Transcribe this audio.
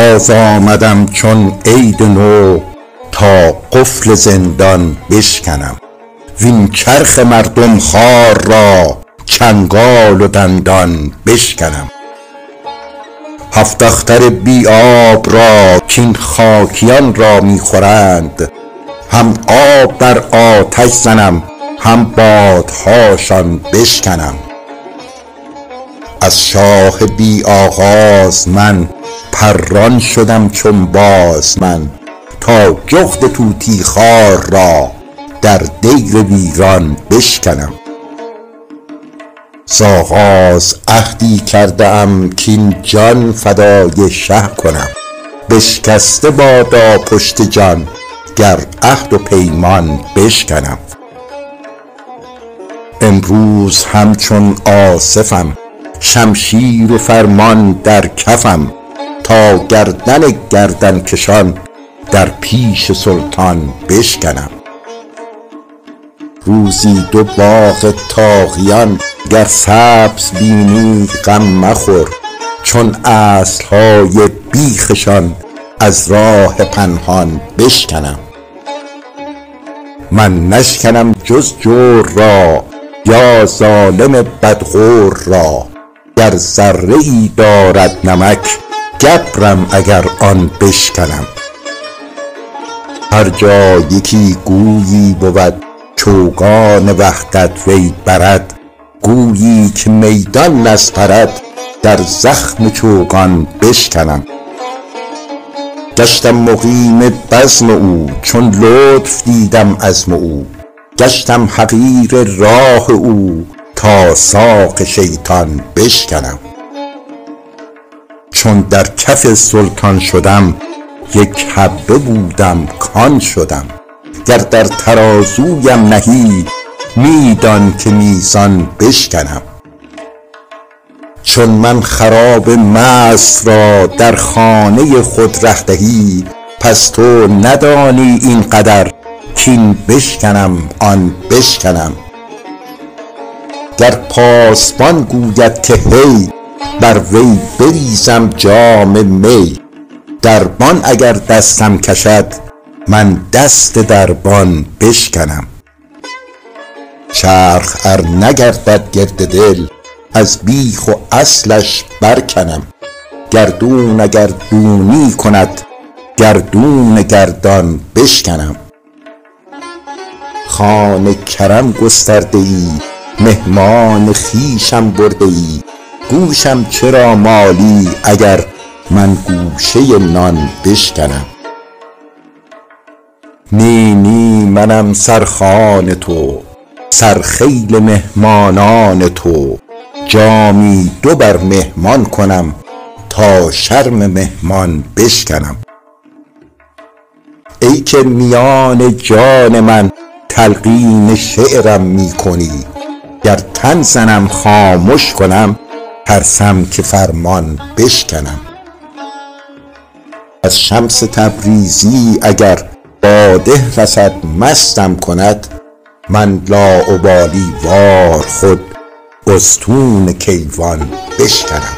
باز آمدم چون عید نو تا قفل زندان بشکنم، وین چرخ مردم خوار را چنگال و دندان بشکنم. هفت اختر بی آب را کین خاکیان را میخورند، هم آب در آتش زنم هم بادهاشان بشکنم. از شاه بی آغاز من پران شدم چون باز من، تا جغد طوطی خوار را در دیر ویران بشکنم. ز آغاز عهدی کرده ام کین جان فدای شه کنم، بشکسته بادا پشت جان گر عهد و پیمان بشکنم. امروز همچون آصفم شمشیر و فرمان در کفم، تا گردن گردن کشان در پیش سلطان بشکنم. روزی دو باغ طاغیان گر سبز بینی غم مخور، چون اصلهای بیخشان از راه پنهان بشکنم. من نشکنم جز جور را یا ظالم بدغور را، گر ذره ای دارد نمک گبرم اگر آن بشکنم. هر جا یکی گویی بود چوگان وحدت وی برد، گویی که میدان نسپرد در زخم چوگان بشکنم. گشتم مقیم بزم او چون لطف دیدم عزم او، گشتم حقیر راه او تا ساق شیطان بشکنم. چون در کف سلطان شدم یک حبه بودم کان شدم، گر در ترازویم نهی میدان که میزان بشکنم. چون من خراب مست را در خانه خود ره دهی، پس تو ندانی این قدر کین بشکنم آن بشکنم. گر پاسبان گوید که هی بر وی بریزم جام می، دربان اگر دستم کشد من دست دربان بشکنم. چرخ ار نگردد گرد دل از بیخ و اصلش برکنم، گردون اگر دونی کند گردون گردان بشکنم. خوان کرم گسترده ای مهمان خویشم برده ای، گوشم چرا مالی اگر من گوشه نان بشکنم. نی نی منم سرخوان تو سرخیل مهمانان تو، جامی دو بر مهمان کنم تا شرم مهمان بشکنم. ای که میان جان من تلقین شعرم می کنی، گر تن زنم خاموش کنم ترسم که فرمان بشکنم. از شمس تبریزی اگر باده رسد مستم کند، من لاابالی وار خود استون کیوان بشکنم.